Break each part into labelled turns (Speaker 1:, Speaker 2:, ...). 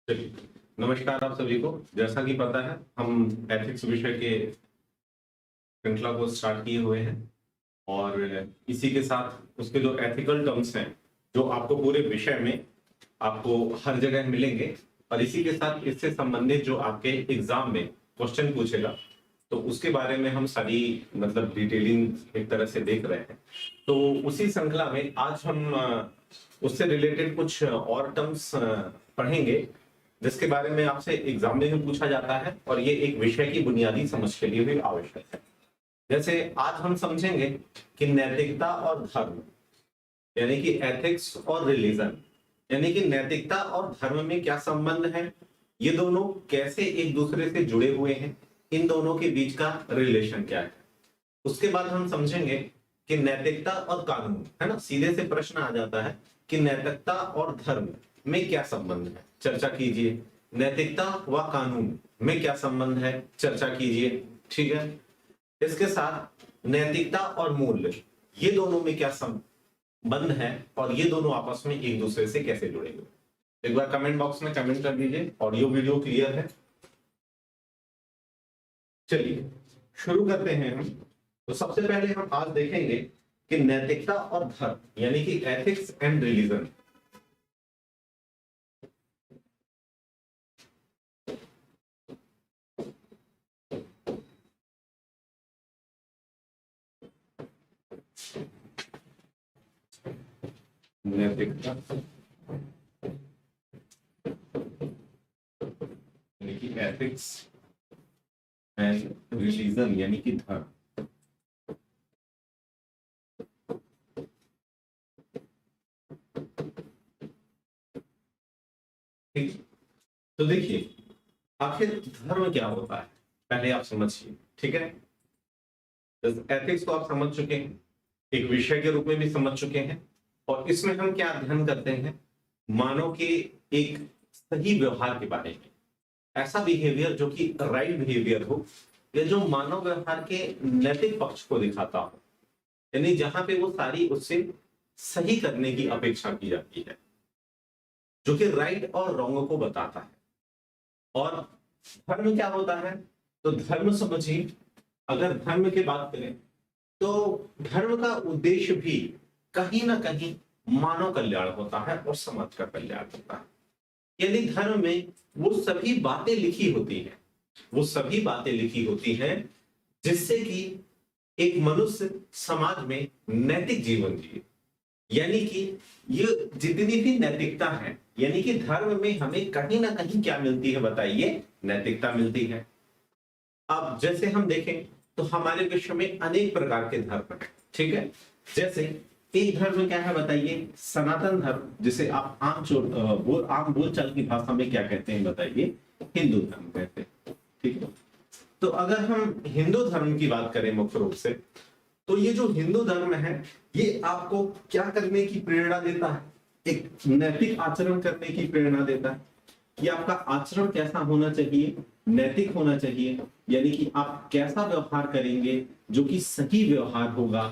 Speaker 1: चलिए, नमस्कार आप सभी को। जैसा कि पता है हम एथिक्स विषय के श्रृंखला को स्टार्ट किए हुए हैं और इसी के साथ उसके जो एथिकल टर्म्स हैं, जो आपको पूरे विषय में आपको हर जगह मिलेंगे और इसी के साथ इससे संबंधित जो आपके एग्जाम में क्वेश्चन पूछेगा, तो उसके बारे में हम सारी डिटेलिंग एक तरह से देख रहे हैं। तो उसी श्रृंखला में आज हम उससे रिलेटेड कुछ और टर्म्स पढ़ेंगे जिसके बारे में आपसे एग्जाम में भी पूछा जाता है और ये एक विषय की बुनियादी समझ के लिए भी आवश्यक है। जैसे आज हम समझेंगे कि नैतिकता और धर्म, यानी कि एथिक्स और रिलीजन, यानी कि नैतिकता और धर्म में क्या संबंध है, ये दोनों कैसे एक दूसरे से जुड़े हुए हैं, इन दोनों के बीच का रिलेशन क्या है। उसके बाद हम समझेंगे कि नैतिकता और कानून, है ना, सीधे से प्रश्न आ जाता है कि नैतिकता और धर्म में क्या संबंध है, चर्चा कीजिए। नैतिकता व कानून में क्या संबंध है, चर्चा कीजिए। ठीक है, इसके साथ नैतिकता और मूल्य, ये दोनों में क्या संबंध है और ये दोनों आपस में एक दूसरे से कैसे जुड़ेंगे। एक बार कमेंट बॉक्स में कमेंट कर दीजिए। ऑडियो वीडियो क्लियर है? चलिए शुरू करते हैं हम। तो सबसे पहले हम आज देखेंगे कि नैतिकता और धर्म, यानी कि एथिक्स एंड रिलीजन, नैतिकता यानी कि एथिक्स एंड रिलीजन यानी कि धर्म। ठीक, तो देखिए आखिर धर्म क्या होता है पहले आप समझिए। ठीक है, एथिक्स को आप समझ चुके हैं, एक विषय के रूप में भी समझ चुके हैं और इसमें हम क्या अध्ययन करते हैं, मानव के एक सही व्यवहार के बारे में, ऐसा बिहेवियर जो कि राइट बिहेवियर हो या जो मानव व्यवहार के नैतिक पक्ष को दिखाता हो, यानी जहां पे वो सारी उससे सही करने की अपेक्षा की जाती है, जो कि राइट और रॉन्ग को बताता है। और धर्म क्या होता है, तो धर्म समझिए, अगर धर्म की बात करें तो धर्म का उद्देश्य भी कहीं ना कहीं मानव कल्याण होता है और समाज का कल्याण होता है। यानी धर्म में वो सभी बातें लिखी होती हैं, वो सभी बातें लिखी होती हैं जिससे कि एक मनुष्य समाज में नैतिक जीवन जिए। यानी कि ये जितनी भी नैतिकता है, यानी कि धर्म में हमें कहीं ना कहीं क्या मिलती है, बताइए, नैतिकता मिलती है। अब जैसे हम देखें तो हमारे विश्व में अनेक प्रकार के धर्म हैं। ठीक है, जैसे एक धर्म क्या है बताइए, सनातन धर्म, जिसे आप आम बोलचाल की भाषा में क्या कहते हैं बताइए, हिंदू धर्म कहते हैं। ठीक है, तो अगर हम हिंदू धर्म की बात करें मुख्य रूप से, तो ये जो हिंदू धर्म है ये आपको क्या करने की प्रेरणा देता है, एक नैतिक आचरण करने की प्रेरणा देता है कि आपका आचरण कैसा होना चाहिए, नैतिक होना चाहिए, यानी कि आप कैसा व्यवहार करेंगे जो कि सही व्यवहार होगा,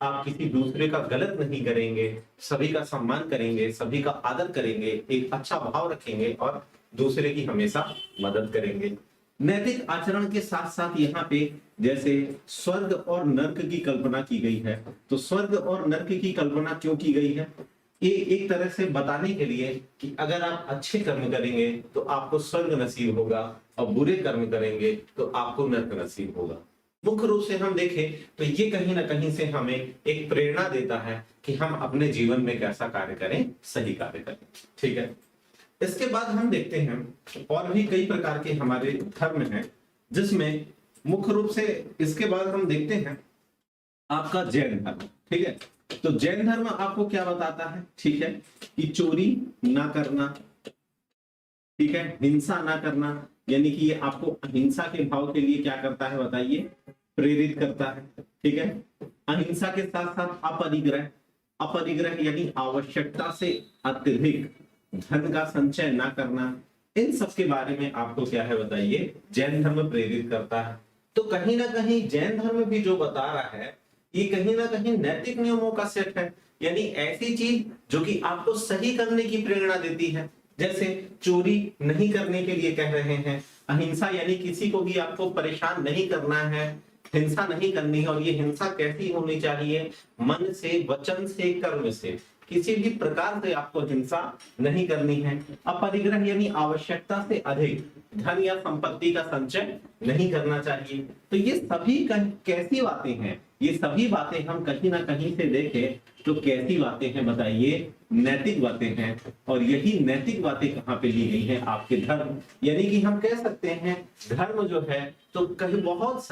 Speaker 1: आप किसी दूसरे का गलत नहीं करेंगे, सभी का सम्मान करेंगे, सभी का आदर करेंगे, एक अच्छा भाव रखेंगे और दूसरे की हमेशा मदद करेंगे। नैतिक आचरण के साथ साथ यहाँ पे जैसे स्वर्ग और नर्क की कल्पना की गई है, तो स्वर्ग और नर्क की कल्पना क्यों की गई है, ये एक तरह से बताने के लिए कि अगर आप अच्छे कर्म करेंगे तो आपको स्वर्ग नसीब होगा और बुरे कर्म करेंगे तो आपको नर्क नसीब होगा। मुख्य रूप से हम देखें तो ये कहीं ना कहीं से हमें एक प्रेरणा देता है कि हम अपने जीवन में कैसा कार्य करें, सही कार्य करें। ठीक है, इसके बाद हम देखते हैं और भी कई प्रकार के हमारे धर्म हैं, जिसमें मुख्य रूप से इसके बाद हम देखते हैं आपका जैन धर्म। ठीक है, तो जैन धर्म आपको क्या बताता है, ठीक है, कि चोरी ना करना, ठीक है, हिंसा ना करना, यानी कि ये आपको अहिंसा के भाव के लिए क्या करता है बताइए, प्रेरित करता है। ठीक है, अहिंसा के साथ साथ अपरिग्रह, अपरिग्रह यानी आवश्यकता से अत्यधिक धन का संचय ना करना, इन सब के बारे में आपको क्या है बताइए, जैन धर्म प्रेरित करता है। तो कहीं ना कहीं जैन धर्म भी जो बता रहा है ये कहीं ना कहीं नैतिक नियमों का सेट है, यानी ऐसी चीज जो कि आपको सही करने की प्रेरणा देती है, जैसे चोरी नहीं करने के लिए कह रहे हैं, अहिंसा यानी किसी को भी आपको परेशान नहीं करना है, हिंसा नहीं करनी है। और ये हिंसा कैसी होनी चाहिए? मन से, वचन से, कर्म से, किसी भी प्रकार से आपको हिंसा नहीं करनी है। अपरिग्रह यानी आवश्यकता से अधिक धन या संपत्ति का संचय नहीं करना चाहिए। तो ये सभी कैसी बातें हैं? ये सभी बातें हम कहीं ना कहीं से देखें तो कैसी बातें हैं बताइए? नैतिक बातें हैं। और यही नैतिक बातें कहाँ पे ली गई हैं? आपके धर्म, यानी कि हम कह सकते हैं धर्म जो है तो कहीं बहुत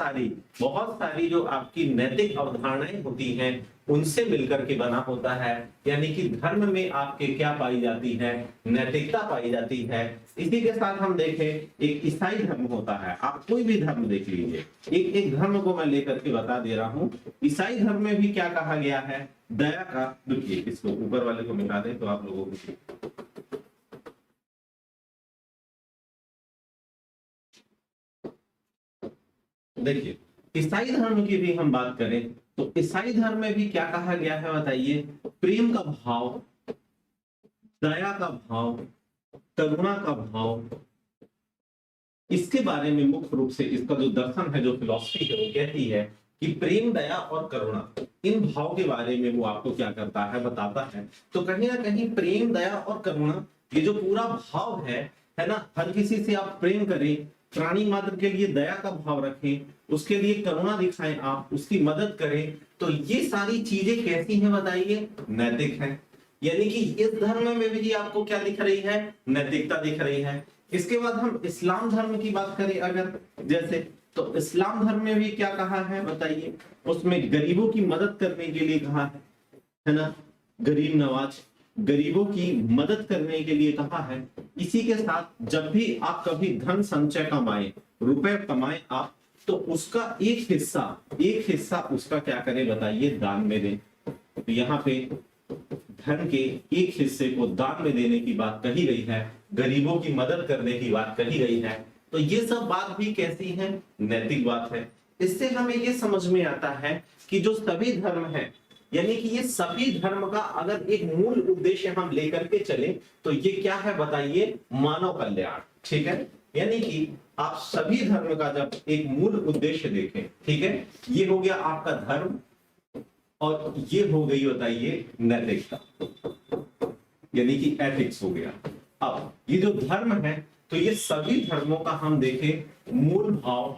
Speaker 1: सारी जो आपकी नैतिक अवधारणाएं होती हैं उनसे मिलकर के बना होता है। यानी कि धर्म में आपके क्या पाई जाती है? नैतिकता पाई जाती है। इसी के साथ हम देखें, एक ईसाई धर्म होता है, आप कोई भी धर्म देख लीजिए, एक धर्म को मैं लेकर के बता दे रहा हूं। ईसाई धर्म में भी क्या कहा गया है? दया का, देखिए इसको ऊपर वाले को मिटा दें तो आप लोगों को देखिए, ईसाई धर्म की भी हम बात करें तो ईसाई धर्म में भी क्या कहा गया है बताइए? प्रेम का भाव, दया का भाव, करुणा का भाव, इसके बारे में मुख्य रूप से इसका जो दर्शन है, जो फिलॉसफी है, वो कहती है कि प्रेम, दया और करुणा, इन भाव के बारे में वो आपको क्या करता है? बताता है। तो कहीं ना कहीं प्रेम, दया और करुणा, ये जो पूरा भाव है ना, हर किसी से आप प्रेम करें, प्राणी मात्र के लिए दया का भाव रखें, उसके लिए करुणा दिखाएं, आप उसकी मदद करें, तो ये सारी चीजें कैसी हैं बताइए? नैतिक है। यानी कि इस धर्म में भी आपको क्या दिख रही है? नैतिकता दिख रही है। इसके बाद हम इस्लाम धर्म की बात करें अगर, जैसे तो इस्लाम धर्म में भी क्या कहा है बताइए? उसमें गरीबों की मदद करने के लिए कहा है ना, गरीब नवाज, गरीबों की मदद करने के लिए कहा है। इसी के साथ जब भी आप कभी धन संचय कमाए, रुपए कमाए आप, तो उसका एक हिस्सा उसका क्या करें बताइए? दान में दें। तो यहाँ पे धन के एक हिस्से को दान में देने की बात कही गई है, गरीबों की मदद करने की बात कही गई है। तो ये सब बात भी कैसी है? नैतिक बात है। इससे हमें ये समझ में आता है कि जो सभी धर्म है, यानी कि ये सभी धर्म का अगर एक मूल उद्देश्य हम लेकर के चले तो ये क्या है बताइए? मानव कल्याण। ठीक है, यानी कि आप सभी धर्म का जब एक मूल उद्देश्य देखें, ठीक है, ये हो गया आपका धर्म और ये हो गई बताइए नैतिकता, यानी कि एथिक्स हो गया। अब ये जो धर्म है तो ये सभी धर्मों का हम देखें मूल भाव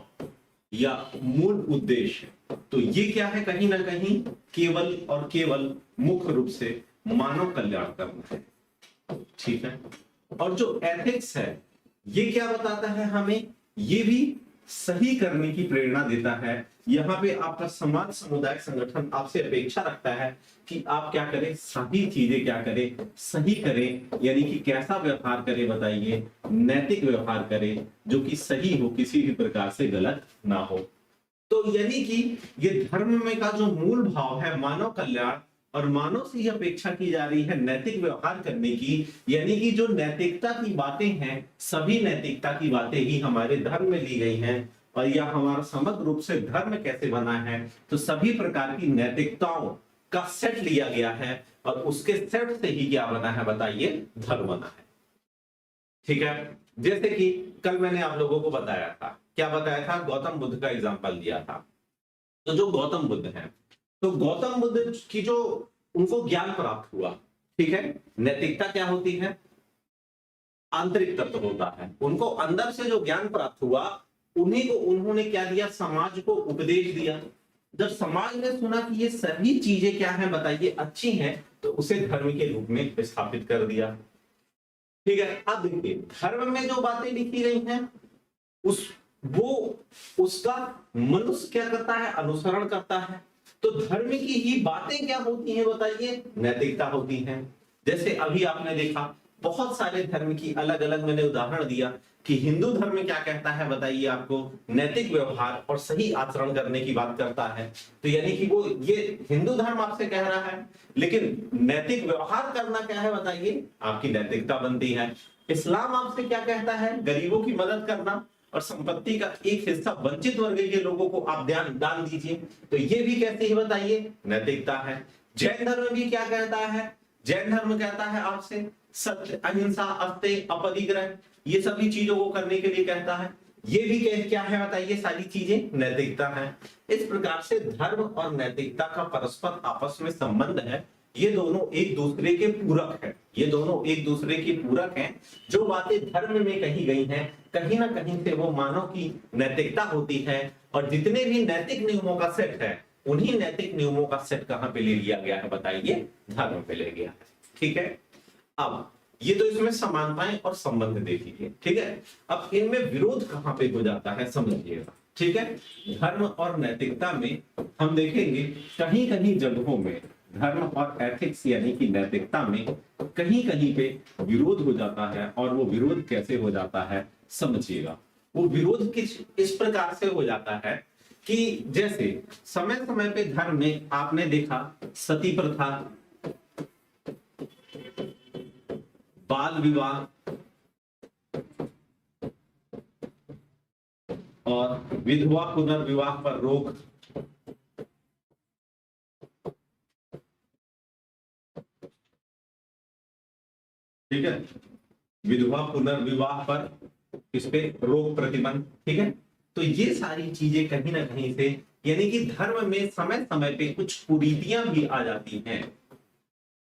Speaker 1: या मूल उद्देश्य, तो ये क्या है? कहीं ना कहीं केवल और केवल मुख्य रूप से मानव कल्याण करना है। ठीक है, और जो एथिक्स है ये क्या बताता है हमें? ये भी सही करने की प्रेरणा देता है। यहाँ पे आपका समाज, समुदाय, संगठन आपसे अपेक्षा रखता है कि आप क्या करें? सभी चीजें क्या करें? सही करें। यानी कि कैसा व्यवहार करें बताइए? नैतिक व्यवहार करें, जो कि सही हो, किसी भी प्रकार से गलत ना हो। तो यानी कि ये धर्म में का जो मूल भाव है मानव कल्याण, और मानव से यह अपेक्षा की जा रही है नैतिक व्यवहार करने की। यानी कि जो नैतिकता की बातें हैं, सभी नैतिकता की बातें ही हमारे धर्म में ली गई हैं। और यह हमारा समग्र रूप से धर्म कैसे बना है? तो सभी प्रकार की नैतिकताओं का सेट लिया गया है और उसके सेट से ही क्या बना है बताइए? धर्म बना है। ठीक है, जैसे कि कल मैंने आप लोगों को बताया था, क्या बताया था? गौतम बुद्ध का एग्जांपल दिया था। तो जो गौतम बुद्ध है, तो गौतम बुद्ध की जो उनको ज्ञान प्राप्त हुआ, ठीक है, नैतिकता क्या होती है? आंतरिक तत्व होता है। उनको अंदर से जो ज्ञान प्राप्त हुआ, उन्हीं को उन्होंने क्या दिया? समाज को उपदेश दिया। जब समाज ने सुना कि ये सभी चीजें क्या है बताइए? अच्छी हैं, तो उसे धर्म के रूप में स्थापित कर दिया। ठीक है, अब देखिए धर्म में जो बातें लिखी गई हैं उसका मनुष्य क्या करता है? अनुसरण करता है। तो धर्म की ही बातें क्या होती हैं बताइए? नैतिकता होती हैं। जैसे अभी आपने देखा बहुत सारे धर्म की अलग अलग मैंने उदाहरण दिया कि हिंदू धर्म में क्या कहता है बताइए आपको? नैतिक व्यवहार और सही आचरण करने की बात करता है। तो यानी कि वो ये हिंदू धर्म आपसे कह रहा है, लेकिन नैतिक व्यवहार करना क्या है बताइए? आपकी नैतिकता बनती है। इस्लाम आपसे क्या कहता है? गरीबों की मदद करना और संपत्ति का एक हिस्सा वंचित वर्ग के लोगों को आप दान दीजिए। तो ये भी कैसे ही बताइए? नैतिकता है। जैन धर्म भी क्या कहता है? जैन धर्म कहता है आपसे सत्य, अहिंसा, अस्तेय, अपरिग्रह, ये सभी चीजों को करने के लिए कहता है। ये भी क्या है बताइए, सारी चीजें नैतिकता है। इस प्रकार से धर्म और नैतिकता का परस्पर आपस में संबंध है। ये दोनों एक दूसरे के पूरक है, ये दोनों एक दूसरे के पूरक हैं। जो बातें धर्म में कही गई हैं, कहीं ना कहीं से वो मानव की नैतिकता होती है। और जितने भी नैतिक नियमों का सेट है, उन्हीं नैतिक नियमों का सेट कहां पे ले लिया गया है बताइए, धर्म पे ले गया है। ठीक है, अब ये तो इसमें समानताएं और संबंध देखिए। ठीक है, अब इनमें विरोध कहां पे हो जाता है समझिएगा। ठीक है, धर्म और नैतिकता में हम देखेंगे कहीं कहीं जगहों में धर्म और एथिक्स यानी कि नैतिकता में कहीं कहीं पे विरोध हो जाता है। और वो विरोध कैसे हो जाता है समझिएगा। वो विरोध किस इस प्रकार से हो जाता है कि जैसे समय समय पे धर्म में आपने देखा सती प्रथा, बाल विवाह और विधवा पुनर्विवाह पर रोक। ठीक है, विधवा पुनर्विवाह पर इस पे रोक, प्रतिबंध। ठीक है, तो ये सारी चीजें कहीं ना कहीं से यानी कि धर्म में समय समय पे कुछ कुरीतियां भी आ जाती हैं,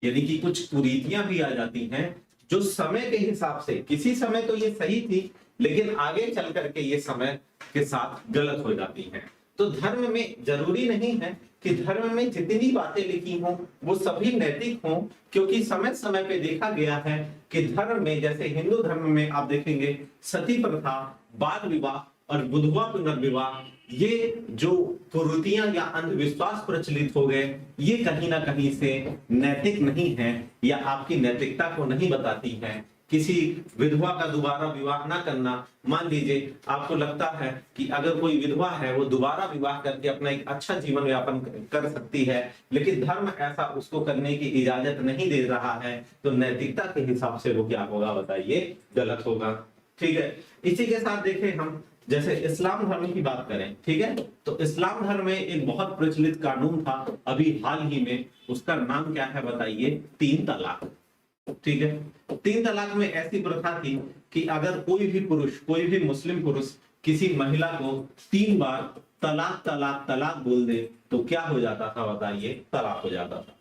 Speaker 1: यानी कि कुछ कुरीतियां भी आ जाती हैं जो समय के हिसाब से, किसी समय तो ये सही थी लेकिन आगे चल करके ये समय के साथ गलत हो जाती हैं। तो धर्म में जरूरी नहीं है कि धर्म में जितनी बातें लिखी हों वो सभी नैतिक हों, क्योंकि समय समय पे देखा गया है कि धर्म में, जैसे हिंदू धर्म में आप देखेंगे सती प्रथा, बाल विवाह और विधवा पुनर्विवाह, ये जो कुरीतियां या अंधविश्वास प्रचलित हो गए, ये कहीं ना कहीं से नैतिक नहीं है या आपकी नैतिकता को नहीं बताती है। किसी विधवा का दोबारा विवाह ना करना, मान लीजिए आपको लगता है कि अगर कोई विधवा है वो दोबारा विवाह करके अपना एक अच्छा जीवन यापन कर सकती है, लेकिन धर्म ऐसा उसको करने की इजाजत नहीं दे रहा है, तो नैतिकता के हिसाब से वो क्या होगा बताइए, गलत होगा। ठीक है, इसी के साथ देखें हम जैसे इस्लाम धर्म की बात करें। ठीक है, तो इस्लाम धर्म में एक बहुत प्रचलित कानून था अभी हाल ही में, उसका नाम क्या है बताइए, 3 तलाक। ठीक है, 3 तलाक में ऐसी प्रथा थी कि अगर कोई भी पुरुष, कोई भी मुस्लिम पुरुष किसी महिला को 3 बार तलाक तलाक तलाक बोल दे तो क्या हो जाता था बताइए, तलाक हो जाता था।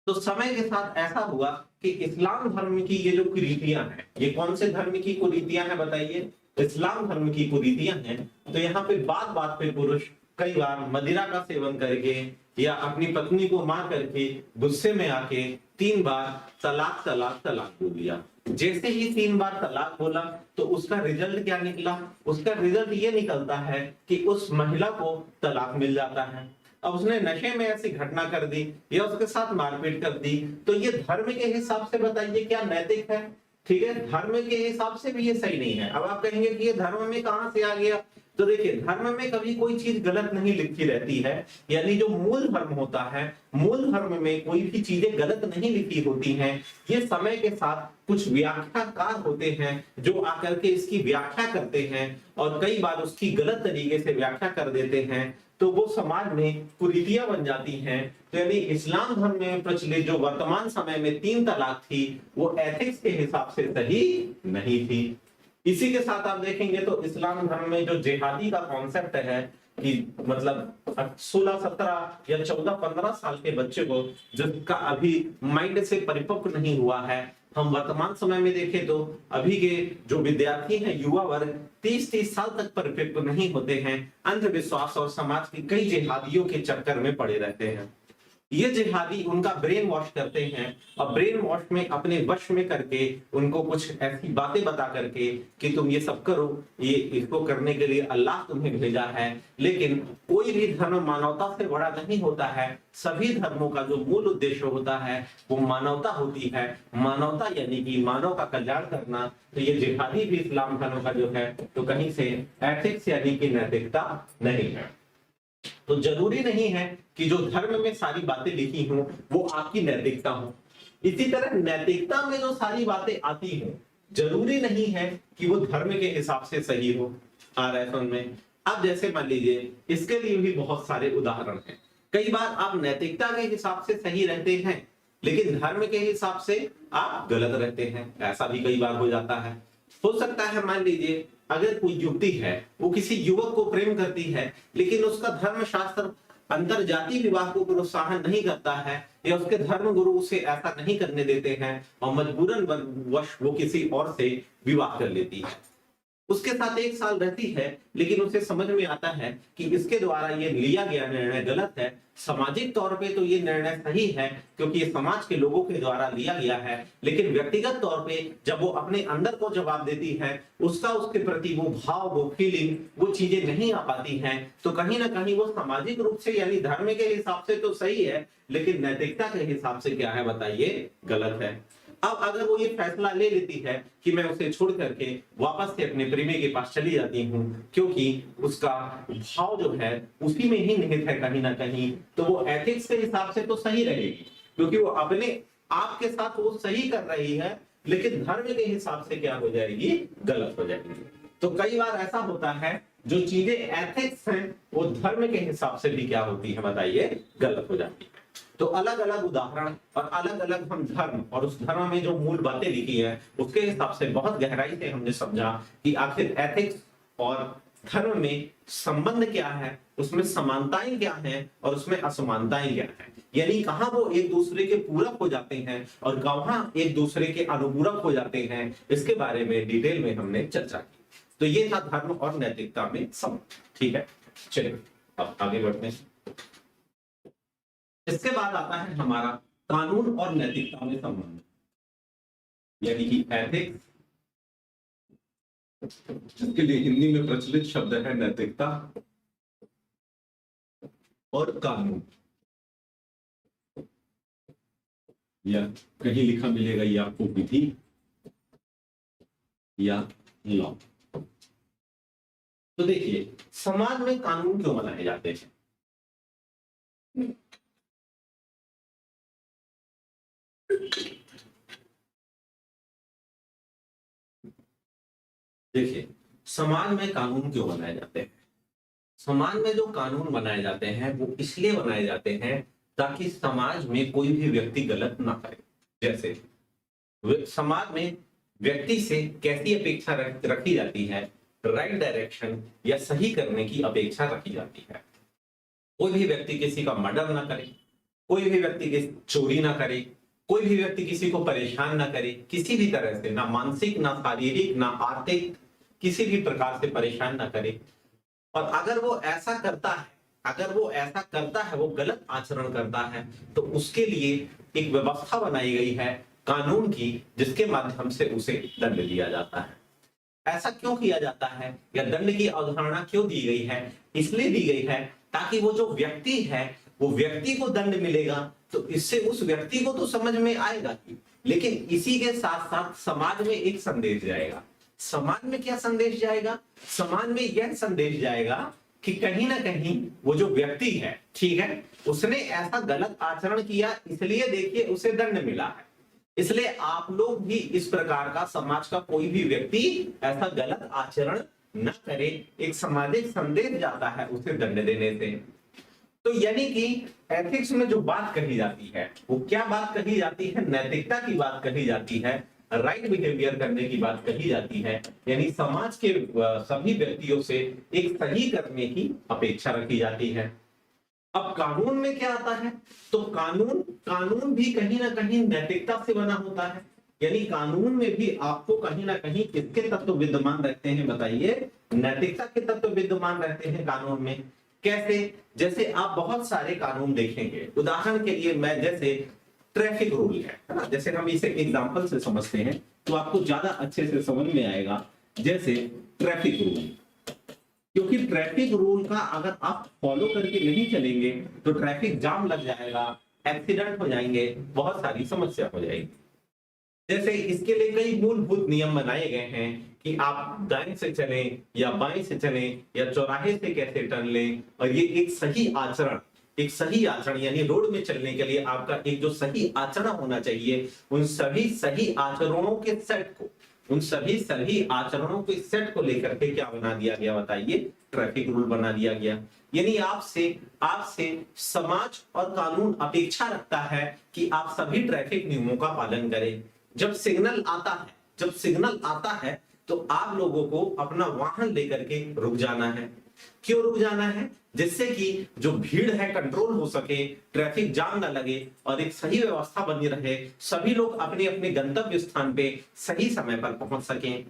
Speaker 1: तो समय के साथ ऐसा हुआ कि इस्लाम धर्म की ये जो कुरीतियां हैं, ये कौन से धर्म की कुरीतियां हैं बताइए, इस्लाम धर्म की कुरीतियां हैं। तो यहाँ पे बात बात पे पुरुष कई बार मदिरा का सेवन करके या अपनी पत्नी को मार करके गुस्से में आके 3 बार तलाक तलाक तलाक बोल दिया। जैसे ही 3 बार तलाक बोला तो उसका रिजल्ट क्या निकला, उसका रिजल्ट ये निकलता है कि उस महिला को तलाक मिल जाता है। अब उसने नशे में ऐसी घटना कर दी या उसके साथ मारपीट कर दी, तो ये धर्म के हिसाब से बताइए क्या नैतिक है? ठीक है, धर्म के हिसाब से भी ये सही नहीं है। अब आप कहेंगे कि ये धर्म में कहां से आ गया, तो देखिए धर्म में कभी कोई चीज गलत नहीं लिखी रहती है, यानी जो मूल धर्म होता है, मूल धर्म में कोई भी चीजें गलत नहीं लिखी होती हैं। ये समय के साथ कुछ व्याख्याकार होते हैं जो आकर के इसकी व्याख्या करते हैं और कई बार उसकी गलत तरीके से व्याख्या कर देते हैं, तो वो समाज में कुरीतियां बन जाती हैं। तो यानी इस्लाम धर्म में प्रचलित जो वर्तमान समय में 3 तलाक थी वो एथिक्स के हिसाब से सही नहीं थी। इसी के साथ आप देखेंगे तो इस्लाम धर्म में जो जिहादी का कॉन्सेप्ट है कि मतलब 16, 17 या 14, 15 साल के बच्चे को जिसका अभी माइंड से परिपक्व नहीं हुआ है, हम वर्तमान समय में देखें तो अभी के जो विद्यार्थी हैं, युवा वर्ग 30 साल तक परिपक्व नहीं होते हैं, अंधविश्वास और समाज की कई जिहादियों के चक्कर में पड़े रहते हैं। ये जिहादी उनका ब्रेन वॉश करते हैं और ब्रेन वॉश में अपने वश में करके उनको कुछ ऐसी बातें बता करके कि तुम ये सब करो, ये इसको करने के लिए अल्लाह तुम्हें भेजा है। लेकिन कोई भी धर्म मानवता से बड़ा नहीं होता है। सभी धर्मों का जो मूल उद्देश्य होता है वो मानवता होती है। मानवता यानी कि मानव का कल्याण करना। तो ये जिहादी भी इस्लाम धर्म का जो है तो कहीं से एथिक्स यानी कि नैतिकता नहीं है। तो जरूरी नहीं है कि जो धर्म में सारी बातें लिखी हों वो आपकी नैतिकता हो। इसी तरह नैतिकता में जो सारी बातें आती हैं जरूरी नहीं है कि वो धर्म के हिसाब से सही हो। आ रहा है समझ में? अब जैसे मान लीजिए, इसके लिए भी बहुत सारे उदाहरण हैं। कई बार आप नैतिकता के हिसाब से सही रहते हैं लेकिन धर्म के हिसाब से आप गलत रहते हैं। ऐसा भी कई बार हो जाता है। हो सकता है मान लीजिए अगर कोई युवती है वो किसी युवक को प्रेम करती है, लेकिन उसका धर्म शास्त्र अंतर जाति विवाह को प्रोत्साहन नहीं करता है, या उसके धर्म गुरु उसे ऐसा नहीं करने देते हैं और मजबूरन वश वो किसी और से विवाह कर लेती है। उसके साथ 1 साल रहती है, लेकिन उसे समझ में आता है कि इसके द्वारा ये लिया गया निर्णय गलत है। सामाजिक तौर पे तो ये निर्णय सही है क्योंकि ये समाज के लोगों के द्वारा लिया गया है, लेकिन व्यक्तिगत तौर पे जब वो अपने अंदर को जवाब देती है, उसका उसके प्रति वो भाव, वो फीलिंग, वो चीजें नहीं आ पाती हैं, तो कहीं ना कहीं वो सामाजिक रूप से यानी धर्म के हिसाब से तो सही है, लेकिन नैतिकता के हिसाब से क्या है बताइए, गलत है। अब अगर वो ये फैसला ले लेती है कि मैं उसे छोड़ करके वापस से अपने प्रेमी के पास चली जाती हूँ क्योंकि उसका भाव जो है उसी में ही निहित है कहीं ना कहीं, तो वो एथिक्स के हिसाब से तो सही रहेगी क्योंकि वो अपने आप के साथ वो सही कर रही है, लेकिन धर्म के हिसाब से क्या हो जाएगी, गलत हो जाएगी। तो कई बार ऐसा होता है जो चीजें एथिक्स हैं वो धर्म के हिसाब से भी क्या होती है बताइए, गलत हो जाती है। तो अलग अलग उदाहरण और अलग अलग हम धर्म और उस धर्म में जो मूल बातें लिखी है उसके हिसाब से बहुत गहराई से हमने समझा कि आखिर एथिक्स और धर्म में संबंध क्या है, उसमें समानताएं क्या हैं और उसमें असमानताएं क्या हैं, यानी कहां वो एक दूसरे के पूरक हो जाते हैं और कहां एक दूसरे के अनुपूरक हो जाते हैं, इसके बारे में डिटेल में हमने चर्चा की। तो ये था धर्म और नैतिकता में संबंध। ठीक है, चलिए अब आगे बढ़ते हैं। इसके बाद आता है हमारा कानून और नैतिकता में संबंध, यानी कि एथिक्स, जिसके लिए हिंदी में प्रचलित शब्द है नैतिकता, और कानून, या कहीं लिखा मिलेगा ये आपको विधि या लॉ। तो देखिए समाज में कानून क्यों बनाए जाते हैं? देखिए समाज में कानून क्यों बनाए जाते हैं? समाज में जो कानून बनाए जाते हैं वो इसलिए बनाए जाते हैं ताकि समाज में कोई भी व्यक्ति गलत ना करे। जैसे समाज में व्यक्ति से कैसी अपेक्षा रखी जाती है, राइट डायरेक्शन या सही करने की अपेक्षा रखी जाती है। कोई भी व्यक्ति किसी का मर्डर ना करे, कोई भी व्यक्ति की चोरी ना करे, कोई भी व्यक्ति किसी को परेशान ना करे, किसी भी तरह से, ना मानसिक, ना शारीरिक, ना आर्थिक, किसी भी प्रकार से परेशान ना करे। और अगर वो ऐसा करता है, वो गलत आचरण करता है, तो उसके लिए एक व्यवस्था बनाई गई है कानून की, जिसके माध्यम से उसे दंड दिया जाता है। ऐसा क्यों किया जाता है या दंड की अवधारणा क्यों दी गई है? इसलिए दी गई है ताकि वो जो व्यक्ति है, वो व्यक्ति को दंड मिलेगा तो इससे उस व्यक्ति को तो समझ में आएगा ही, लेकिन इसी के साथ साथ समाज में एक संदेश जाएगा। समाज में क्या संदेश जाएगा? समाज में यह संदेश जाएगा कि कहीं ना कहीं वो जो व्यक्ति है, ठीक है, उसने ऐसा गलत आचरण किया, इसलिए देखिए उसे दंड मिला है। इसलिए आप लोग भी इस प्रकार का, समाज का कोई भी व्यक्ति ऐसा गलत आचरण न करे, एक सामाजिक संदेश जाता है उसे दंड देने से। तो यानी कि एथिक्स में जो बात कही जाती है वो क्या बात कही जाती है? नैतिकता की बात कही जाती है, राइट बिहेवियर करने की बात कही जाती है, यानी समाज के सभी व्यक्तियों से एक सही करने की अपेक्षा रखी जाती है। अब कानून में क्या आता है? तो कानून भी कहीं ना कहीं नैतिकता से बना होता है, यानी कानून में भी आपको कहीं ना कहीं किसके तत्व विद्यमान रहते हैं बताइए? नैतिकता के तत्व विद्यमान रहते हैं कानून में। कैसे? जैसे आप बहुत सारे कानून देखेंगे, उदाहरण के लिए मैं जैसे ट्रैफिक रूल है ना, जैसे हम इसे एग्जांपल से समझते हैं तो आपको ज्यादा अच्छे से समझ में आएगा। जैसे ट्रैफिक रूल, क्योंकि ट्रैफिक रूल का अगर आप फॉलो करके नहीं चलेंगे तो ट्रैफिक जाम लग जाएगा, एक्सीडेंट हो जाएंगे, बहुत सारी समस्या हो जाएगी। जैसे इसके लिए कई मूलभूत नियम बनाए गए हैं कि आप दाएं से चलें या बाएं से चलें या चौराहे से कैसे टर्न लें, और ये एक सही आचरण यानी रोड में चलने के लिए आपका एक जो सही आचरण होना चाहिए, उन सभी सही आचरणों के सेट को लेकर के क्या बना दिया गया बताइए? ट्रैफिक रूल बना दिया गया। यानी आपसे आपसे समाज और कानून अपेक्षा रखता है कि आप सभी ट्रैफिक नियमों का पालन करें। जब सिग्नल आता है तो आप लोगों को अपना वाहन लेकर के रुक जाना है। क्यों रुक जाना है? जिससे कि जो भीड़ है कंट्रोल हो सके, ट्रैफिक जाम ना लगे और एक सही व्यवस्था बनी रहे, सभी लोग अपने अपने गंतव्य स्थान पे सही समय पर पहुंच सकें।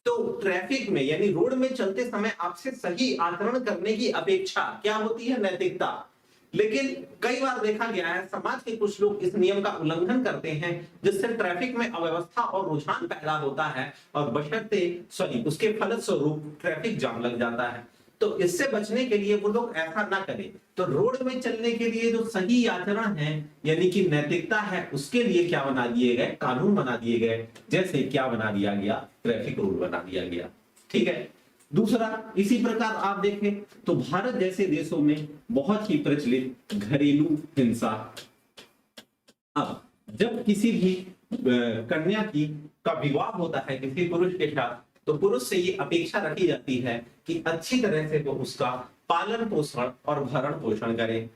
Speaker 1: तो ट्रैफिक में यानी रोड में चलते समय आपसे सही आचरण करने की अपेक्षा क्या होती है? नैतिकता। लेकिन कई बार देखा गया है समाज के कुछ लोग इस नियम का उल्लंघन करते हैं, जिससे ट्रैफिक में अव्यवस्था और रुझान पैदा होता है और उसके फलस्वरूप ट्रैफिक जाम लग जाता है। तो इससे बचने के लिए वो लोग ऐसा ना करें। तो रोड में चलने के लिए जो सही आचरण है यानी कि नैतिकता है, उसके लिए क्या बना दिए गए? कानून बना दिए गए। जैसे क्या बना दिया गया? ट्रैफिक रूल बना दिया गया। ठीक है। दूसरा, इसी प्रकार आप देखें तो भारत जैसे देशों में बहुत ही प्रचलित घरेलू हिंसा। अब जब किसी भी कन्या का विवाह होता है किसी पुरुष के साथ, तो पुरुष से ये अपेक्षा रखी जाती है कि अच्छी तरह से वो उसका पालन पोषण और भरण पोषण करे।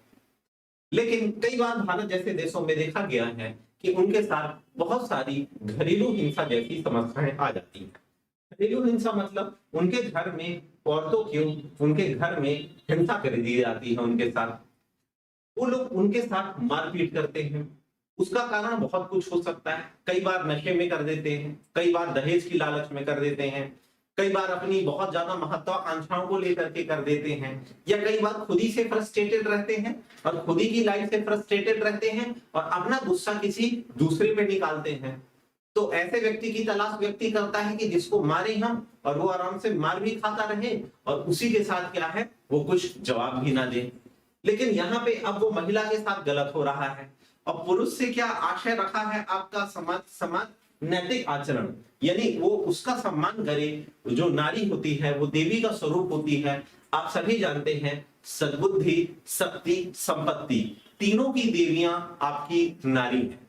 Speaker 1: लेकिन कई बार भारत जैसे देशों में देखा गया है कि उनके साथ बहुत सारी घरेलू हिंसा जैसी समस्याएं आ जाती हैं। घरेलू हिंसा मतलब उनके घर में औरतों की उनके घर में हिंसा कर दी जाती है उनके साथ। वो लोग उनके साथ मारपीट करते हैं। उसका कारण बहुत कुछ हो सकता है। कई बार नशे में कर देते हैं, कई बार दहेज की लालच में कर देते हैं, कई बार अपनी बहुत ज्यादा महत्वाकांक्षाओं को लेकर के कर देते हैं, या कई बार खुद ही से फ्रस्ट्रेटेड रहते हैं और खुद ही की लाइफ से फ्रस्ट्रेटेड रहते हैं और अपना गुस्सा किसी दूसरे पे निकालते हैं। तो ऐसे व्यक्ति की तलाश व्यक्ति करता है कि जिसको मारे हम और वो आराम से मार भी खाता रहे और उसी के साथ क्या है, वो कुछ जवाब भी ना दे। लेकिन यहाँ पे अब वो महिला के साथ गलत हो रहा है और पुरुष से क्या आशय रखा है आपका समाज? नैतिक आचरण, यानी वो उसका सम्मान करे। जो नारी होती है वो देवी का स्वरूप होती है। आप सभी जानते हैं सद्बुद्धि, शक्ति, संपत्ति, तीनों की देवियां आपकी नारी हैं।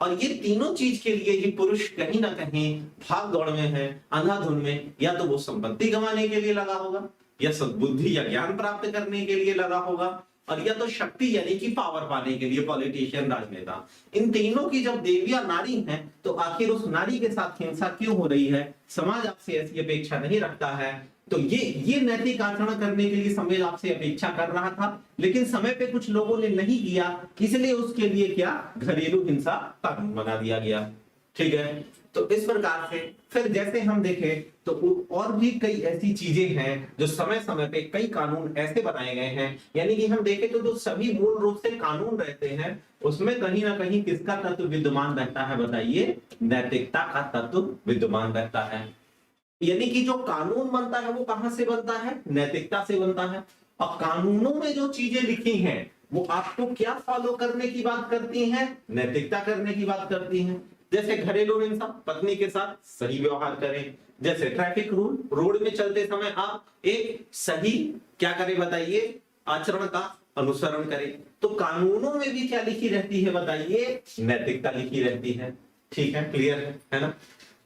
Speaker 1: और ये तीनों चीज के लिए ही पुरुष कहीं ना कहीं भाग दौड़ में है, अंधाधुन में। या तो वो संपत्ति गंवाने के लिए लगा होगा, या सद्बुद्धि या ज्ञान प्राप्त करने के लिए लगा होगा, और या तो शक्ति यानी कि पावर पाने के लिए, पॉलिटिशियन, राजनेता। इन तीनों की जब देवियां नारी हैं तो आखिर उस नारी के साथ हिंसा क्यों हो रही है? समाज आपसे ऐसी अपेक्षा नहीं रखता है। तो ये नैतिक आचरण करने के लिए समाज आपसे अपेक्षा कर रहा था, लेकिन समय पे कुछ लोगों ने नहीं किया, इसलिए उसके लिए क्या? घरेलू हिंसा कानून बना दिया गया। ठीक है। तो इस प्रकार से फिर जैसे हम देखें तो और भी कई ऐसी चीजें हैं जो समय समय पे कई कानून ऐसे बनाए गए हैं। यानी कि हम देखें तो जो सभी मूल रूप से कानून रहते हैं उसमें कहीं ना कहीं किसका तत्व विद्यमान रहता है? बताइए। नैतिकता का तत्व विद्यमान रहता है। यानी कि जो कानून बनता है वो कहां से बनता है? नैतिकता से बनता है। और कानूनों में जो चीजें लिखी हैं वो आपको क्या फॉलो करने की बात करती हैं? नैतिकता करने की बात करती हैं। जैसे घरेलू हिंसा, पत्नी के साथ सही व्यवहार करें। जैसे ट्रैफिक रूल, रोड में चलते समय आप एक सही क्या करें? बताइए। आचरण का अनुसरण करें। तो कानूनों में भी क्या लिखी रहती है? बताइए। नैतिकता लिखी रहती है। ठीक है, क्लियर है ना?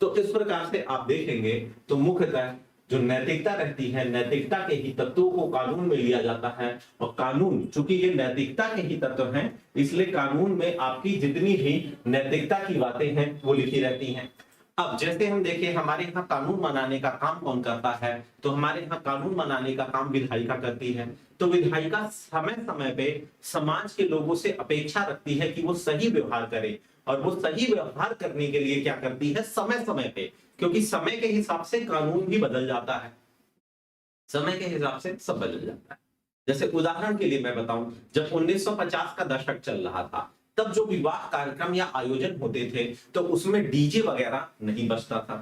Speaker 1: तो इस प्रकार से आप देखेंगे तो मुख्यतः जो नैतिकता रहती है, नैतिकता के ही तत्वों को कानून में लिया जाता है। और कानून, चूंकि ये नैतिकता के ही तत्व हैं, इसलिए कानून में आपकी जितनी भी नैतिकता की बातें हैं वो लिखी रहती हैं। अब जैसे हम देखें हमारे यहाँ कानून बनाने का काम कौन करता है? तो हमारे यहाँ कानून बनाने का काम विधायिका करती है। तो विधायिका समय समय पे समाज के लोगों से अपेक्षा रखती है कि वो सही व्यवहार करे, और वो सही व्यवहार करने के लिए क्या करती है? समय समय पे, क्योंकि समय के हिसाब से कानून भी बदल जाता है, समय के हिसाब से सब बदल जाता है। जैसे उदाहरण के लिए मैं बताऊं, जब 1950 का दशक चल रहा था तब जो विवाह कार्यक्रम या आयोजन होते थे तो उसमें डीजे वगैरह नहीं बजता था।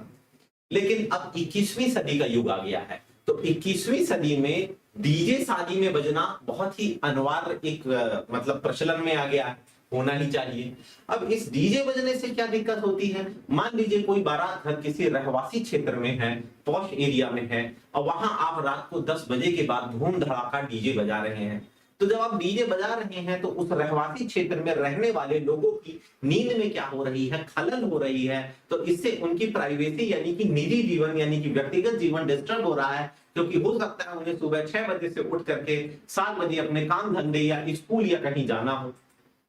Speaker 1: लेकिन अब 21वीं सदी का युग आ गया है, तो 21वीं सदी में डीजे शादी में बजना बहुत ही अनिवार्य एक मतलब प्रचलन में आ गया है, होना ही चाहिए। अब इस डीजे बजने से क्या दिक्कत होती है? मान लीजिए कोई बारात घर किसी रहवासी क्षेत्र में है, पॉश एरिया में है, और वहां आप रात को 10 बजे के बाद धूम धड़ाका डीजे बजा रहे हैं, तो जब आप डीजे बजा रहे हैं तो उस रहवासी क्षेत्र में रहने वाले लोगों की नींद में क्या हो रही है, खलल हो रही है। तो इससे उनकी प्राइवेसी यानी कि निजी जीवन यानी कि व्यक्तिगत जीवन डिस्टर्ब हो रहा है, क्योंकि हो सकता है उन्हें सुबह 6 बजे से उठ करके 7 बजे अपने काम धंधे या स्कूल या कहीं जाना हो।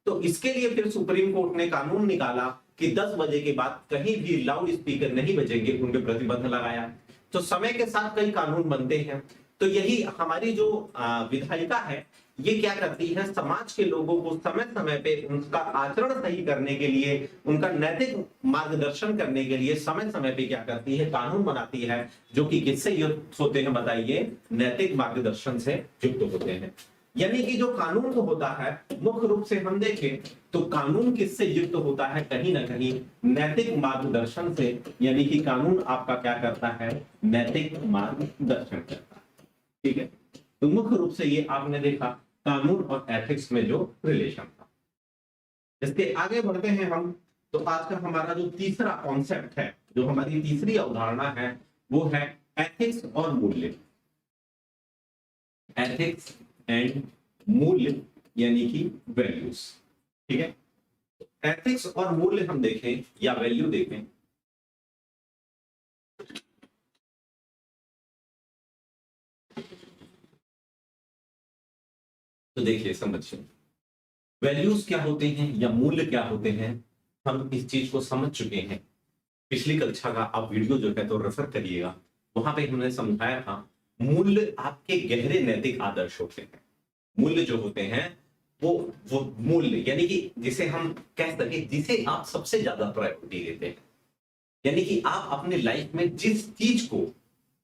Speaker 1: तो इसके लिए फिर सुप्रीम कोर्ट ने कानून निकाला कि 10 बजे के बाद कहीं भी लाउड स्पीकर नहीं बजेंगे, उन पर प्रतिबंध लगाया। तो समय के साथ कई कानून बनते हैं। तो यही हमारी जो विधायिका है ये क्या करती है, समाज के लोगों को समय समय पे उनका आचरण सही करने के लिए, उनका नैतिक मार्गदर्शन करने के लिए समय समय पे क्या करती है, कानून बनाती है, जो कि किससे युक्त होते हैं बताइए, नैतिक मार्गदर्शन से युक्त होते हैं। यानी कि जो कानून होता है मुख्य रूप से हम देखें तो कानून किससे युक्त होता है, कहीं ना कहीं नैतिक मार्गदर्शन से। यानी कि कानून आपका क्या करता है, नैतिक मार्गदर्शन करता है। ठीक है, तो मुख्य रूप से ये आपने देखा कानून और एथिक्स में जो रिलेशन था। इसके आगे बढ़ते हैं हम, तो आज का हमारा जो तीसरा कॉन्सेप्ट है, जो हमारी तीसरी अवधारणा है, वो है एथिक्स और मूल्य। एथिक्स एंड मूल्य यानी कि वैल्यूज। ठीक है, एथिक्स और मूल्य हम देखें या वैल्यू देखें, तो देखिए समझिए वैल्यूज क्या होते हैं या मूल्य क्या होते हैं, हम इस चीज को समझ चुके हैं। पिछली कक्षा का आप वीडियो जो है तो रेफर करिएगा, वहां पे हमने समझाया था मूल्य आपके गहरे नैतिक आदर्श होते हैं। मूल्य जो होते हैं वो मूल्य यानी कि जिसे हम कह सके, जिसे आप सबसे ज्यादा प्रायोरिटी देते हैं। यानी कि आप अपने लाइफ में जिस चीज को,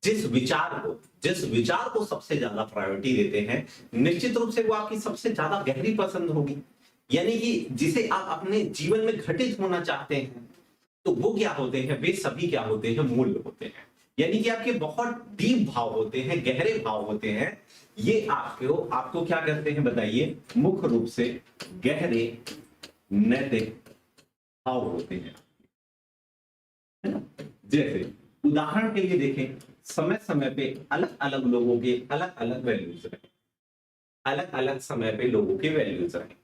Speaker 1: जिस विचार को सबसे ज्यादा प्रायोरिटी देते हैं, निश्चित रूप से वो आपकी सबसे ज्यादा गहरी पसंद होगी। यानी कि जिसे आप अपने जीवन में घटित होना चाहते हैं, तो वो क्या होते हैं, वे सभी क्या होते हैं, मूल्य होते हैं। यानी कि आपके बहुत डीप भाव होते हैं, गहरे भाव होते हैं। ये आपको क्या करते हैं बताइए, मुख्य रूप से गहरे नैतिक भाव होते हैं, है ना। जैसे उदाहरण के लिए देखें, समय समय पे अलग अलग लोगों के अलग अलग वैल्यूज रहे, अलग अलग समय पे लोगों के वैल्यूज रहे।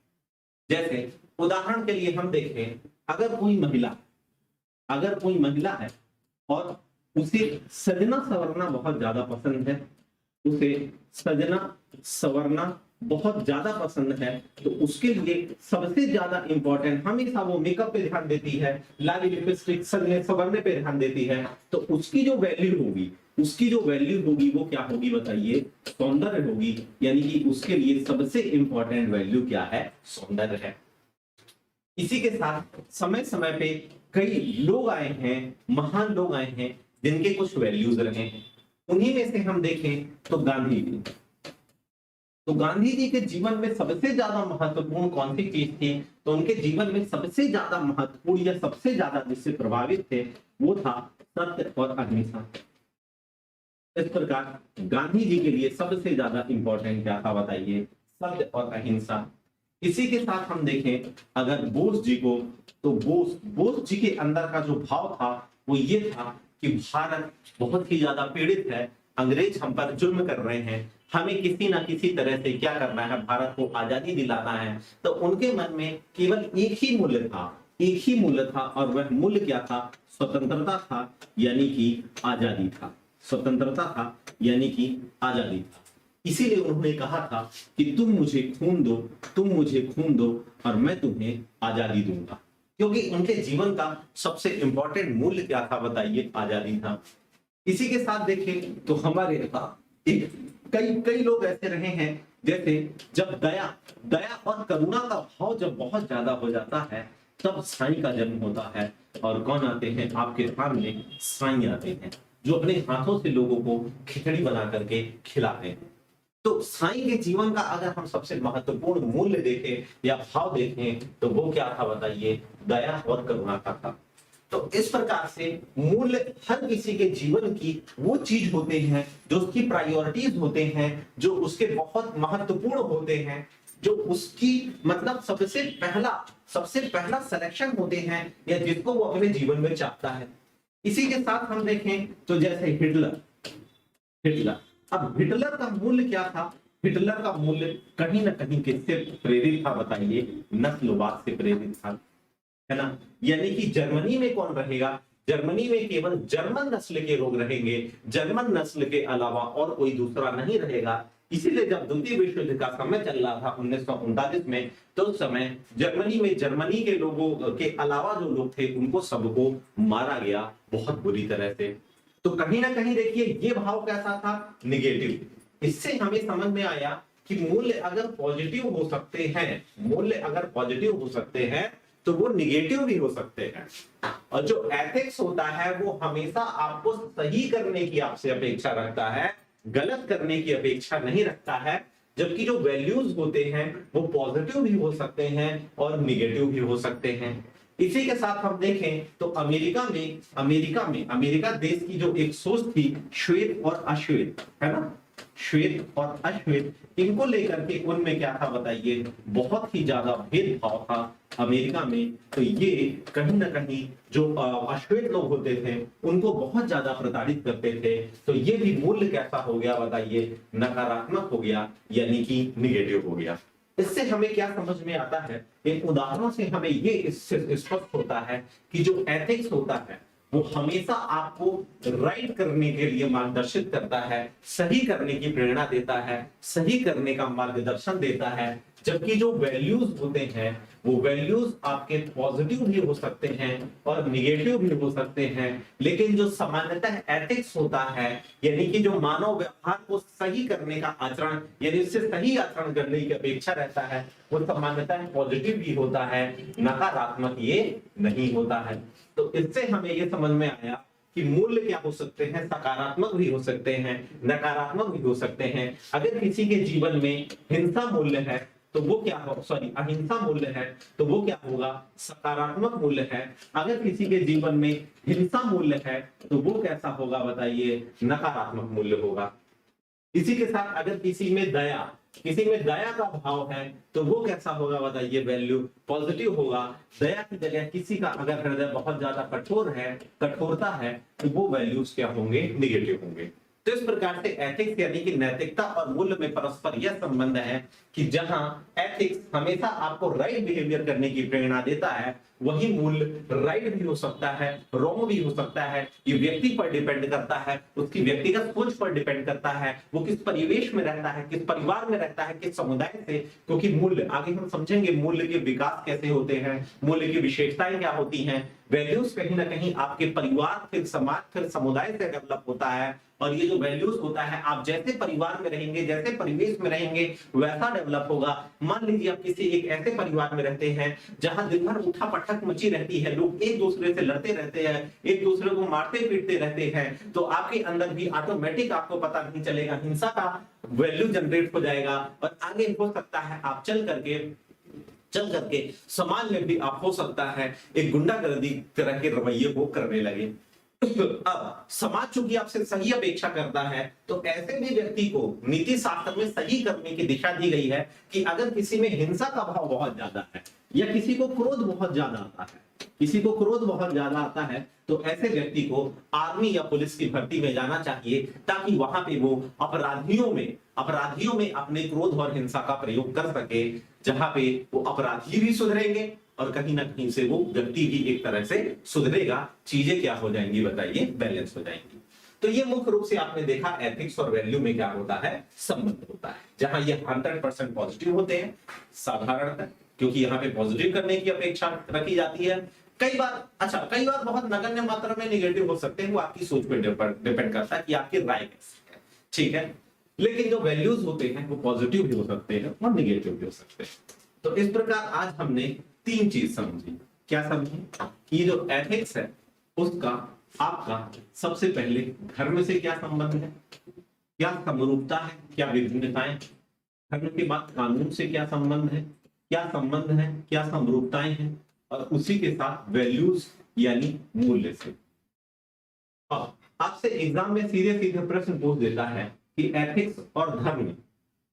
Speaker 1: जैसे उदाहरण के लिए हम देखें, अगर कोई महिला है और उसे सजना संवरना बहुत ज्यादा पसंद है, उसे सजना संवरना बहुत ज्यादा पसंद है, तो उसके लिए सबसे ज्यादा इंपॉर्टेंट हमेशा वो मेकअप पे ध्यान देती है, लाली लिपस्टिक सजने संवरने पे ध्यान देती है। तो उसकी जो वैल्यू होगी वो क्या होगी बताइए, सौंदर्य होगी। यानी कि उसके लिए सबसे इंपॉर्टेंट वैल्यू क्या है, सौंदर्य है। इसी के साथ समय समय पे कई लोग आए हैं, महान लोग आए हैं, जिनके कुछ वैल्यूज रहे हैं। उन्हीं में से हम देखें तो गांधी जी के जीवन में सबसे ज्यादा महत्वपूर्ण कौन सी चीज थी, तो उनके जीवन में सबसे ज्यादा महत्वपूर्ण या सबसे ज्यादा जिससे प्रभावित थे वो था सत्य और अहिंसा। इस प्रकार गांधी जी के लिए सबसे ज्यादा इंपॉर्टेंट क्या था बताइए, सत्य और अहिंसा। इसी के साथ हम देखें अगर बोस जी को, तो बोस जी के अंदर का जो भाव था वो ये था कि भारत बहुत ही ज्यादा पीड़ित है, अंग्रेज हम पर जुल्म कर रहे हैं, हमें किसी ना किसी तरह से क्या करना है, भारत को आजादी दिलाना है। तो उनके मन में केवल एक ही मूल्य था और वह मूल्य क्या था, स्वतंत्रता था, यानी कि आजादी था। स्वतंत्रता था यानी कि आजादी था। इसीलिए उन्होंने कहा था कि तुम मुझे खून दो और मैं तुम्हें आजादी दूंगा, क्योंकि उनके जीवन का सबसे इंपॉर्टेंट मूल्य क्या था बताइए, आजादी था। इसी के साथ देखें तो हमारे कई लोग ऐसे रहे हैं, जैसे जब दया और करुणा का भाव जब बहुत ज्यादा हो जाता है, तब साईं का जन्म होता है। और कौन आते हैं आपके सामने, साईं आते हैं, जो अपने हाथों से लोगों को खिचड़ी बना करके खिलाते हैं। तो साईं के जीवन का अगर हम सबसे महत्वपूर्ण मूल्य देखें या भाव देखें, तो वो क्या था बताइए, दया और करुणा का था। तो इस प्रकार से मूल्य हर किसी के जीवन की वो चीज होते हैं जो उसकी प्रायोरिटीज होते हैं, जो उसके बहुत महत्वपूर्ण होते हैं, जो उसकी मतलब सबसे पहला सिलेक्शन होते हैं, या जिसको वो अपने जीवन में चाहता है। इसी के साथ हम देखें तो जैसे हिटलर, अब हिटलर का मूल्य क्या था, हिटलर का मूल्य कहीं ना कहीं किससे प्रेरित था बताइए? नस्लवाद से प्रेरित था, है ना। यानी कि जर्मनी में कौन रहेगा? जर्मनी में केवल जर्मन नस्ल के लोग रहेंगे, जर्मन नस्ल के अलावा और कोई दूसरा नहीं रहेगा। इसीलिए जब द्वितीय विश्व युद्ध का समय चल रहा था 1939 में, तो उस समय जर्मनी में जर्मनी के लोगों के अलावा जो लोग थे उनको सबको मारा गया बहुत बुरी तरह से। तो कहीं ना कहीं देखिए ये भाव कैसा था? निगेटिव। इससे हमें समझ में आया कि मूल्य अगर पॉजिटिव हो सकते हैं, मूल्य अगर पॉजिटिव हो सकते हैं तो वो निगेटिव भी हो सकते हैं। और जो एथिक्स होता है वो हमेशा आपको सही करने की आपसे अपेक्षा रखता है, गलत करने की अपेक्षा नहीं रखता है। जबकि जो वैल्यूज होते हैं वो पॉजिटिव भी हो सकते हैं और निगेटिव भी हो सकते हैं। इसी के साथ हम देखें तो अमेरिका देश की जो एक सोच थी श्वेत और अश्वेत, है ना, श्वेत और अश्वेत, इनको लेकर के उनमें क्या था बताइए? बहुत ही ज्यादा भेदभाव था अमेरिका में। तो ये कहीं ना कहीं जो अश्वेत लोग होते थे उनको बहुत ज्यादा प्रताड़ित करते थे। तो ये भी मूल्य कैसा हो गया बताइए? नकारात्मक हो गया, यानी कि निगेटिव हो गया। इससे हमें क्या समझ में आता है? इन उदाहरणों से हमें ये इससे स्पष्ट होता है कि जो एथिक्स होता है वो हमेशा आपको राइट करने के लिए मार्गदर्शित करता है, सही करने की प्रेरणा देता है, सही करने का मार्गदर्शन देता है। जबकि जो वैल्यूज होते हैं वो वैल्यूज आपके पॉजिटिव भी हो सकते हैं और निगेटिव भी हो सकते हैं। लेकिन जो सामान्यतः एथिक्स होता है, यानी कि जो मानव व्यवहार को सही करने का आचरण, यानी उससे सही आचरण करने की अपेक्षा रहता है, वो सामान्यतः पॉजिटिव भी होता है, नकारात्मक ये नहीं होता है। तो इससे हमें ये समझ में आया कि मूल्य क्या हो सकते हैं? सकारात्मक भी हो सकते हैं, नकारात्मक भी हो सकते हैं। अगर किसी के जीवन में हिंसा मूल्य है तो वो क्या हो, सॉरी, अहिंसा मूल्य है तो वो क्या होगा? सकारात्मक मूल्य है। अगर किसी के जीवन में हिंसा मूल्य है तो वो कैसा होगा बताइए? नकारात्मक मूल्य होगा। इसी के साथ अगर किसी में दया का भाव है तो वो कैसा होगा बताइए? वैल्यू पॉजिटिव होगा। दया की जगह किसी का अगर हृदय बहुत ज्यादा कठोरता है तो वो वैल्यूज क्या होंगे? निगेटिव होंगे। तो इस प्रकार से एथिक्स यानी कि नैतिकता और मूल्य में परस्पर यह संबंध है कि जहां एथिक्स हमेशा आपको राइट बिहेवियर करने की प्रेरणा देता है, वही मूल्य राइट भी हो सकता है, रॉन्ग भी हो सकता है। ये व्यक्ति पर डिपेंड करता है, उसकी व्यक्तिगत सोच पर डिपेंड करता है, वो किस परिवेश में रहता है, किस परिवार में रहता है, किस समुदाय से। क्योंकि मूल्य आगे हम समझेंगे मूल्य के विकास कैसे होते हैं, मूल्य की विशेषताएं क्या होती हैं। वैल्यूज कहीं ना कहीं आपके परिवार, फिर समाज, फिर समुदाय से डेवलप होता है। और ये जो वैल्यूज होता है आप जैसे परिवार में रहेंगे, जैसे परिवेश में रहेंगे वैसा डेवलप होगा। मान लीजिए आप किसी एक ऐसे परिवार में रहते हैं जहां दिन भर उठा पटक मची रहती है, लोग एक दूसरे से लड़ते रहते हैं, एक दूसरे को मारते पीटते रहते हैं, तो आपके अंदर भी ऑटोमेटिक आपको पता नहीं चलेगा, हिंसा का वैल्यू जनरेट हो जाएगा। और आगे हो सकता है आप चल करके समाज में भी आप हो सकता है एक गुंडागर्दी तरह के रवैये को करने लगे। अब समाज चूंकि आपसे सही अपेक्षा करता है तो ऐसे भी व्यक्ति को नीति शास्त्र में सही करने की दिशा दी गई है कि अगर किसी में हिंसा का भाव बहुत ज्यादा है या किसी को क्रोध बहुत ज्यादा आता है, तो ऐसे व्यक्ति को आर्मी या पुलिस की भर्ती में जाना चाहिए ताकि वहां पे वो अपराधियों में अपने क्रोध और हिंसा का प्रयोग कर सके, जहां पे वो अपराधी भी सुधरेंगे और कहीं ना कहीं से वो व्यक्ति भी एक तरह से सुधरेगा। चीजें क्या हो जाएंगी बताइए? बैलेंस हो जाएंगी। तो ये मुख्य रूप से आपने देखा एथिक्स और वैल्यू में क्या होता है? संबंध होता है। जहां ये 100% पॉजिटिव होते हैं साधारणतः, क्योंकि यहाँ पे पॉजिटिव करने की अपेक्षा रखी जाती है। कई बार बहुत नगण्य मात्रा में निगेटिव हो सकते हैं, वो आपकी सोच पर डिपेंड करता है कि आपकी राय कैसी है, ठीक है। लेकिन जो वैल्यूज होते हैं वो पॉजिटिव भी हो सकते हैं और निगेटिव भी हो सकते हैं। तो इस प्रकार आज हमने 3 चीज समझी। क्या समझी? कि जो एथिक्स है उसका आपका सबसे पहले धर्म से क्या संबंध है, क्या समरूपता है, क्या विभिन्नताएं। धर्म के बाद कानून से क्या संबंध है, क्या संबंध है, क्या समरूपताएं हैं, और उसी के साथ वैल्यूज यानी मूल्य से। अब आपसे एग्जाम में सीधे प्रश्न पूछ देता है कि एथिक्स और धर्म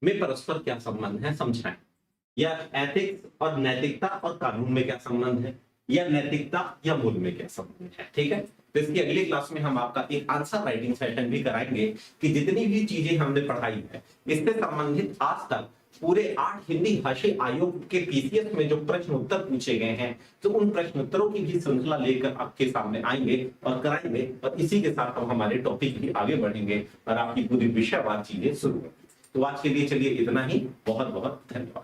Speaker 1: में परस्पर क्या संबंध है, समझाएं। या एथिक्स और नैतिकता और कानून में क्या संबंध है, या नैतिकता या मूल्य में क्या संबंध है। ठीक है, तो इसकी अगली क्लास में हम आपका एक आंसर राइटिंग सेशन भी कराएंगे कि जितनी भी चीजें हमने पढ़ाई है इससे संबंधित आज तक पूरे 8 हिंदी भाषी आयोग के पीसीएस में जो प्रश्न उत्तर पूछे गए हैं, तो उन प्रश्न उत्तरों की भी श्रृंखला लेकर आपके सामने आएंगे और कराएंगे, और इसी के साथ हम हमारे टॉपिक भी आगे बढ़ेंगे और आपकी पूरी विषयवार चीजें शुरू होंगी। तो आज के लिए चलिए इतना ही, बहुत बहुत धन्यवाद।